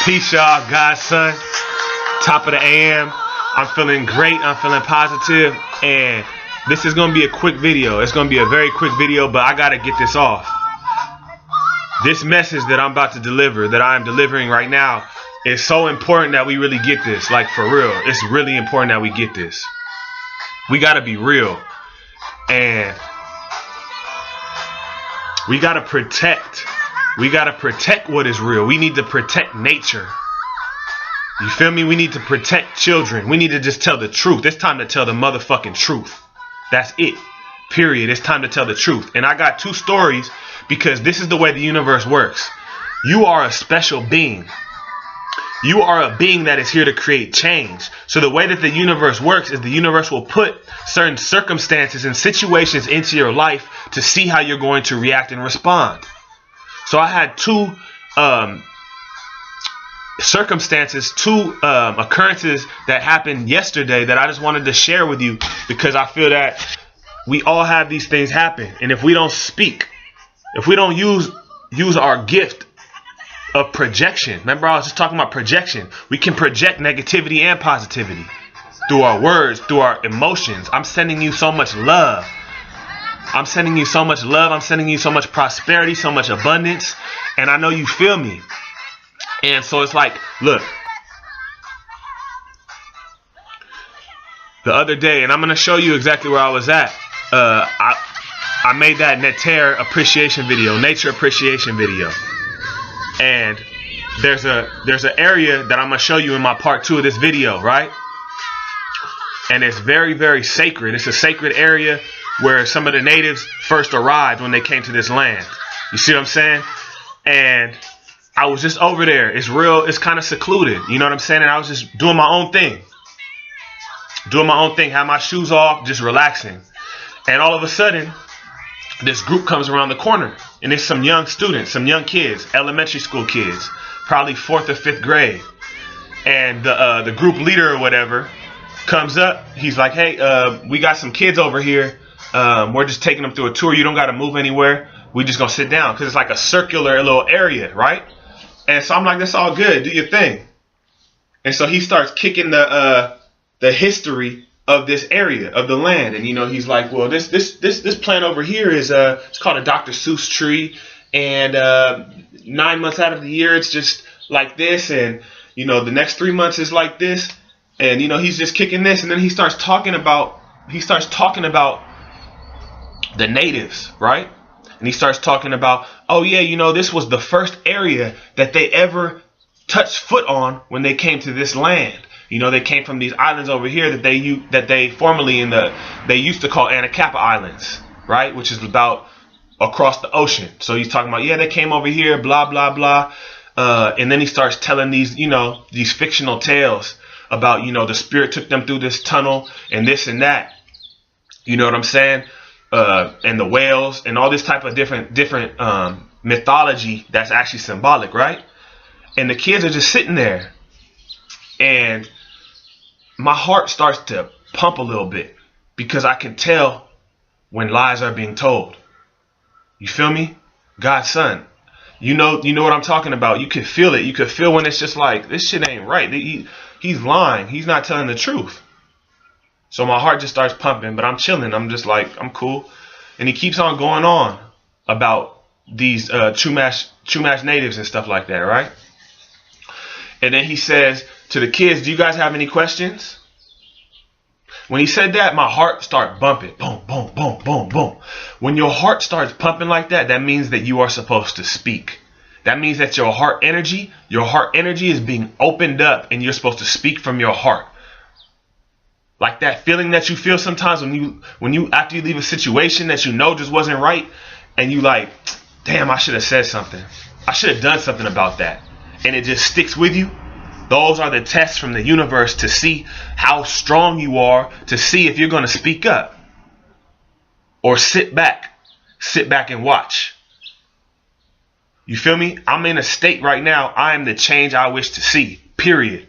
Peace, y'all. Godson. Top of the AM. I'm feeling great. I'm feeling positive. And this is going to be a quick video. It's going to be a very quick video, but I got to get this off. This message that I'm about to deliver, that I am delivering right now, is so important that we really get this. Like, for real. It's really important that we get this. We got to be real. And we got to protect. We got to protect what is real. We need to protect nature. You feel me? We need to protect children. We need to just tell the truth. It's time to tell the motherfucking truth. That's it. Period. It's time to tell the truth. And I got two stories because this is the way the universe works. You are a special being. You are a being that is here to create change. So the way that the universe works is the universe will put certain circumstances and situations into your life to see how you're going to react and respond. So I had two circumstances, two occurrences that happened yesterday that I just wanted to share with you because I feel that we all have these things happen. And if we don't speak, if we don't use our gift of projection. Remember, I was just talking about projection. We can project negativity and positivity through our words, through our emotions. I'm sending you so much love. I'm sending you so much love. I'm sending you so much prosperity, so much abundance. And I know you feel me. And so it's like, look, the other day, and I'm going to show you exactly where I was at. I made that nature appreciation video. And there's an area that I'm going to show you in my part 2 of this video, right? And it's very, very sacred. It's a sacred area where some of the natives first arrived when they came to this land. You see what I'm saying? And I was just over there. It's real. It's kind of secluded. You know what I'm saying? And I was just doing my own thing. Had my shoes off, just relaxing. And all of a sudden, this group comes around the corner. And it's some young students, some young kids, elementary school kids, probably 4th or 5th grade. And the group leader or whatever comes up. He's like, hey, we got some kids over here. We're just taking them through a tour. You don't got to move anywhere. We just going to sit down because it's like a circular little area, right? And so I'm like, that's all good. Do your thing. And so he starts kicking the history of this area of the land. And, you know, he's like, well, this plant over here is it's called a Dr. Seuss tree. And 9 months out of the year, it's just like this. And, you know, the next 3 months is like this. And, you know, he's just kicking this. And then he starts talking about the natives, right? And he starts talking about, oh, yeah, you know, this was the first area that they ever touched foot on when they came to this land. You know, they came from these islands over here that they formerly they used to call Anacapa Islands, right? Which is about across the ocean. So he's talking about, yeah, they came over here, blah, blah, blah. And then he starts telling these, you know, these fictional tales about, you know, the spirit took them through this tunnel and this and that. You know what I'm saying? And the whales and all this type of different mythology that's actually symbolic, right? And the kids are just sitting there. And my heart starts to pump a little bit because I can tell when lies are being told. You feel me? Godson. You know what I'm talking about. You can feel it. You can feel when it's just like, this shit ain't right. He's lying. He's not telling the truth. So my heart just starts pumping, but I'm chilling. I'm just like, I'm cool. And he keeps on going on about these Chumash natives and stuff like that, right? And then he says to the kids, do you guys have any questions? When he said that, my heart started bumping. Boom, boom, boom, boom, boom. When your heart starts pumping like that, that means that you are supposed to speak. That means that your heart energy is being opened up and you're supposed to speak from your heart. Like that feeling that you feel sometimes when you after you leave a situation that you know just wasn't right and you like, damn, I should have said something. I should have done something about that. And it just sticks with you. Those are the tests from the universe to see how strong you are, to see if you're going to speak up or sit back and watch. You feel me? I'm in a state right now. I am the change I wish to see, period.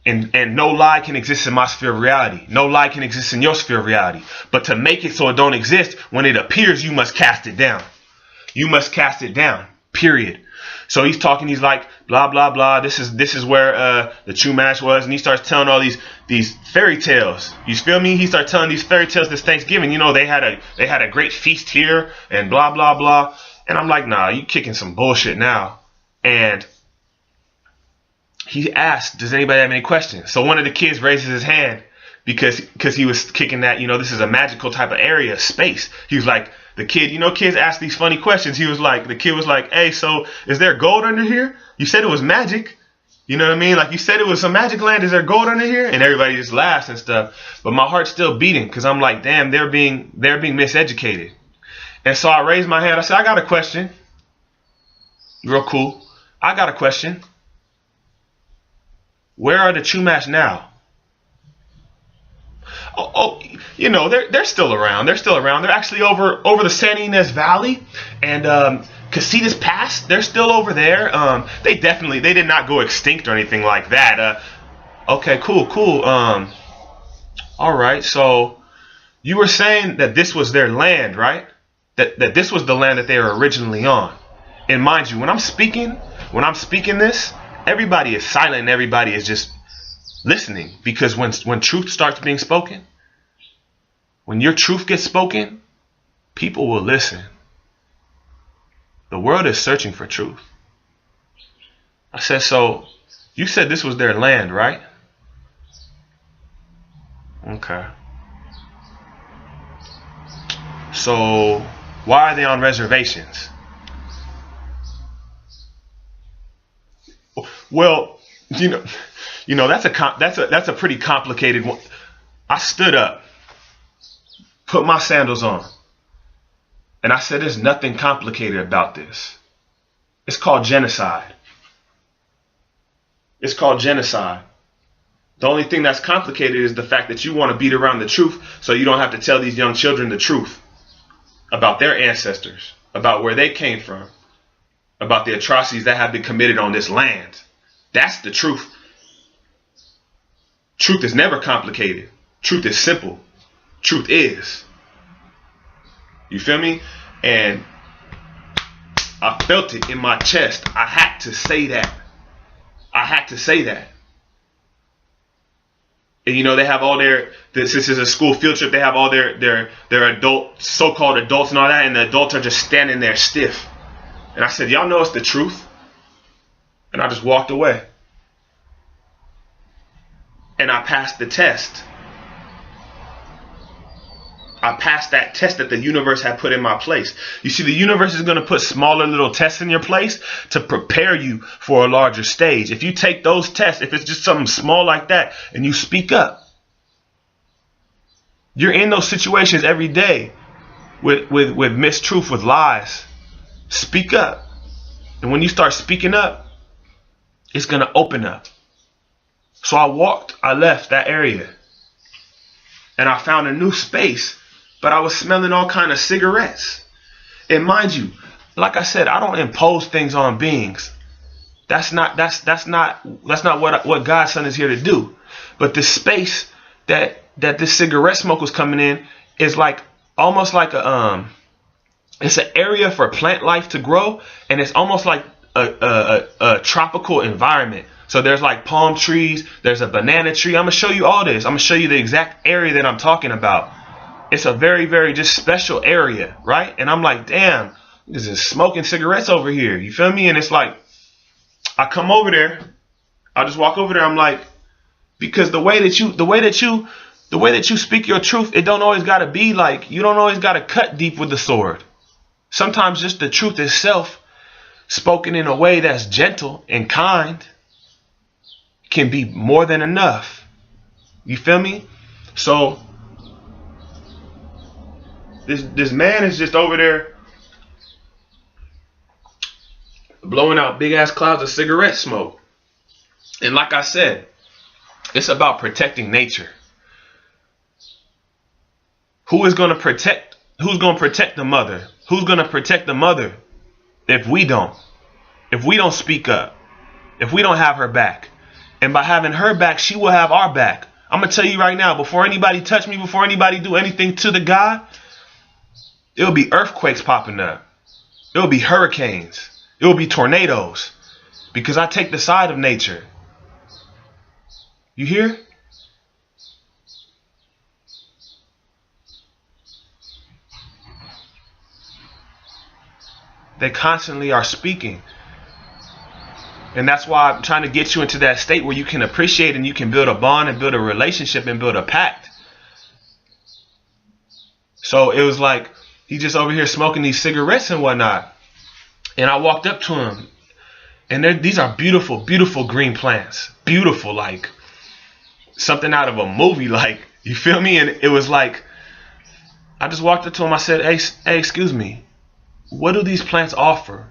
And no lie can exist in my sphere of reality. No lie can exist in your sphere of reality. But to make it so it don't exist, when it appears, you must cast it down. You must cast it down, period. So he's talking, he's like, blah, blah, blah. This is where the Chumash was. And he starts telling all these fairy tales. You feel me? He starts telling these fairy tales this Thanksgiving. You know, they had a great feast here and blah, blah, blah. And I'm like, nah, you kicking some bullshit now. And he asked, does anybody have any questions? So one of the kids raises his hand because he was kicking that, you know, this is a magical type of area, space. He was like, the kid, you know, kids ask these funny questions. The kid was like, hey, so is there gold under here? You said it was magic. You know what I mean? Like, you said it was some magic land. Is there gold under here? And everybody just laughs and stuff. But my heart's still beating because I'm like, damn, they're being miseducated. And so I raised my hand. I said, I got a question. Real cool. I got a question. Where are the Chumash now? Oh, you know, they're still around. They're still around. They're actually over the San Ynez Valley and Casitas Pass. They're still over there. They did not go extinct or anything like that. Okay, cool. All right. So you were saying that this was their land, right? That this was the land that they were originally on. And mind you, when I'm speaking this, everybody is silent and everybody is just listening, because when truth starts being spoken, when your truth gets spoken, people will listen. The world is searching for truth. I said, so you said this was their land, right? Okay. So why are they on reservations? Well, you know that's a pretty complicated one. I stood up, put my sandals on, and I said, there's nothing complicated about this. It's called genocide. It's called genocide. The only thing that's complicated is the fact that you want to beat around the truth so you don't have to tell these young children the truth about their ancestors, about where they came from, about the atrocities that have been committed on this land. That's the truth. Truth is never complicated. Truth is simple. Truth is. You feel me? And I felt it in my chest. I had to say that. And you know, they have all this is a school field trip, they have all their adult, so-called adults and all that, and the adults are just standing there stiff. And I said, y'all know it's the truth? And I just walked away. And I passed the test. I passed that test that the universe had put in my place. You see, the universe is going to put smaller little tests in your place to prepare you for a larger stage. If you take those tests, if it's just something small like that, and you speak up, you're in those situations every day with mistruth, with lies. Speak up. And when you start speaking up, it's going to open up. So I left that area and I found a new space, but I was smelling all kind of cigarettes. And mind you, like I said, I don't impose things on beings. That's not what God's Son is here to do. But the space that this cigarette smoke was coming in is like almost like it's an area for plant life to grow, and it's almost like a tropical environment. So there's like palm trees, there's a banana tree. I'm gonna show you all this. I'm gonna show you the exact area that I'm talking about. It's a very, very just special area, right? And I'm like, damn, this is smoking cigarettes over here. You feel me? And it's like, I come over there, I just walk over there. I'm like, because the way that you speak your truth, it don't always gotta be like, you don't always gotta cut deep with the sword. Sometimes just the truth itself, spoken in a way that's gentle and kind, can be more than enough. You feel me? So this man is just over there blowing out big ass clouds of cigarette smoke. And like I said, it's about protecting nature. Who's going to protect the mother? Who's going to protect the mother if we don't? If we don't speak up, if we don't have her back. And by having her back, she will have our back. I'm going to tell you right now, before anybody touch me, before anybody do anything to the God, it'll be earthquakes popping up. It'll be hurricanes. It will be tornadoes. Because I take the side of nature. You hear? They constantly are speaking. And that's why I'm trying to get you into that state where you can appreciate and you can build a bond and build a relationship and build a pact. So it was like he just over here smoking these cigarettes and whatnot. And I walked up to him. And these are beautiful, beautiful green plants. Beautiful, like something out of a movie. Like, you feel me? And it was like, I just walked up to him. I said, hey, excuse me. What do these plants offer?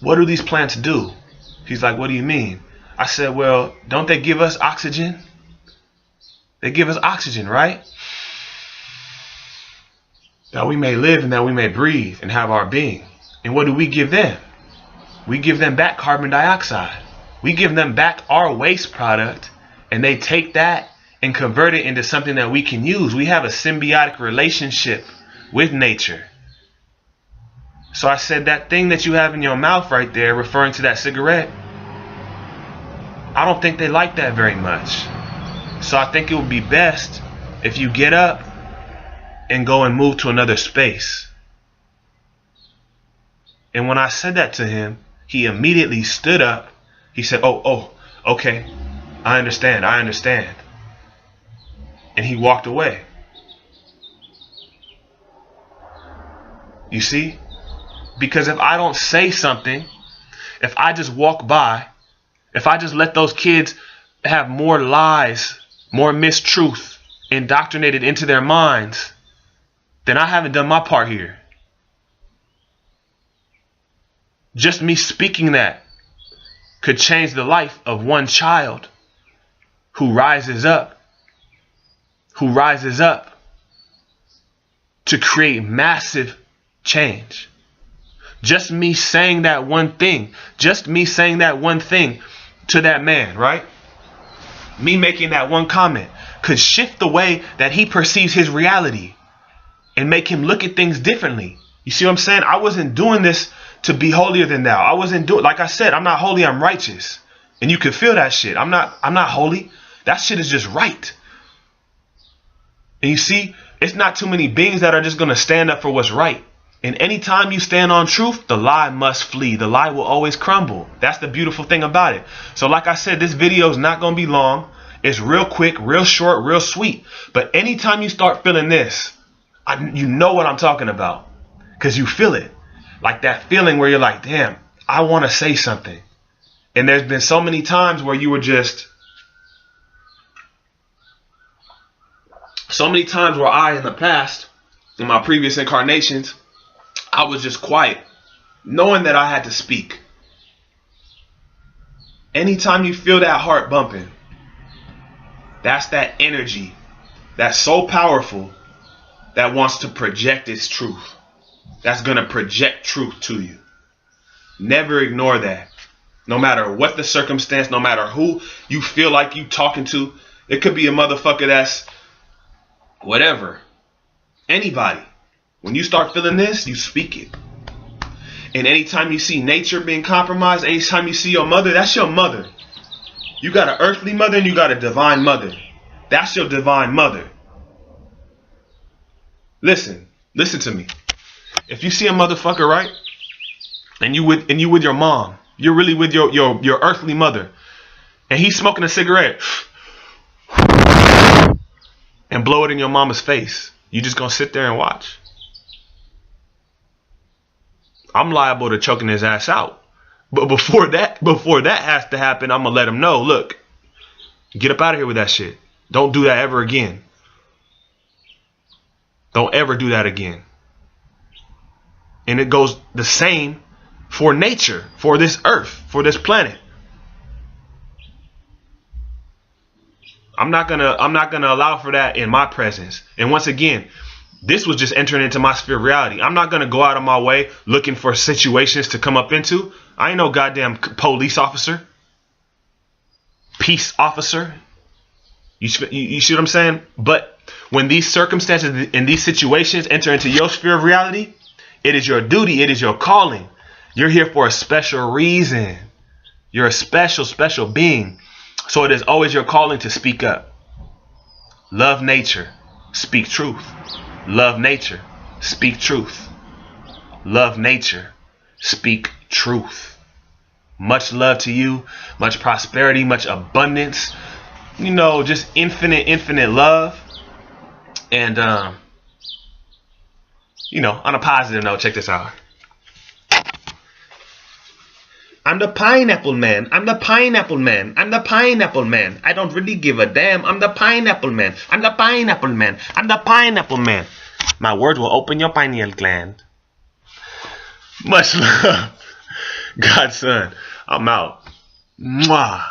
What do these plants do? He's like, what do you mean? I said, well, don't they give us oxygen? They give us oxygen, right? That we may live and that we may breathe and have our being. And what do we give them? We give them back carbon dioxide. We give them back our waste product, and they take that and convert it into something that we can use. We have a symbiotic relationship with nature. So I said, that thing that you have in your mouth right there, referring to that cigarette, I don't think they like that very much. So I think it would be best if you get up and go and move to another space. And when I said that to him, he immediately stood up. He said, oh, okay. I understand. And he walked away. You see? Because if I don't say something, if I just walk by, if I just let those kids have more lies, more mistruth indoctrinated into their minds, then I haven't done my part here. Just me speaking that could change the life of one child who rises up to create massive change. Just me saying that one thing, to that man, right? Me making that one comment could shift the way that he perceives his reality and make him look at things differently. You see what I'm saying? I wasn't doing this to be holier than thou. I wasn't doing, like I said, I'm not holy, I'm righteous. And you can feel that shit. I'm not holy. That shit is just right. And you see, it's not too many beings that are just going to stand up for what's right. And anytime you stand on truth, the lie must flee. The lie will always crumble. That's the beautiful thing about it. So like I said, this video is not going to be long. It's real quick, real short, real sweet. But anytime you start feeling this, you know what I'm talking about. Because you feel it. Like that feeling where you're like, damn, I want to say something. And there's been so many times where you were just... So many times where I, in the past, in my previous incarnations, I was just quiet, knowing that I had to speak. Anytime you feel that heart bumping, that's that energy that's so powerful that wants to project its truth. That's going to project truth to you. Never ignore that. No matter what the circumstance, no matter who you feel like you talking to, it could be a motherfucker that's whatever. Anybody. When you start feeling this, you speak it. And anytime you see nature being compromised, anytime you see your mother, that's your mother. You got an earthly mother and you got a divine mother. That's your divine mother. Listen to me. If you see a motherfucker, right? And you with your mom, you're really with your earthly mother, and he's smoking a cigarette and blow it in your mama's face, you just gonna sit there and watch? I'm liable to choking his ass out. But before that has to happen, I'm gonna let him know, look, get up out of here with that shit. Don't do that ever again. Don't ever do that again. And it goes the same for nature, for this earth, for this planet. I'm not gonna allow for that in my presence. And once again, this was just entering into my sphere of reality. I'm not gonna go out of my way looking for situations to come up into. I ain't no goddamn police officer, peace officer. You see what I'm saying? But when these circumstances and these situations enter into your sphere of reality, It is your duty. It is your calling. You're here for a special reason. You're a special, special being. So it is always your calling to speak up. Love nature. Speak truth. Love nature. Speak truth. Love nature. Speak truth. Much love to you. Much prosperity. Much abundance. You know, just infinite love. And, you know, on a positive note, check this out. I'm the pineapple man. I'm the pineapple man. I'm the pineapple man. I don't really give a damn. I'm the pineapple man. I'm the pineapple man. I'm the pineapple man. My words will open your pineal gland. Much love. God's son. I'm out. Mwah.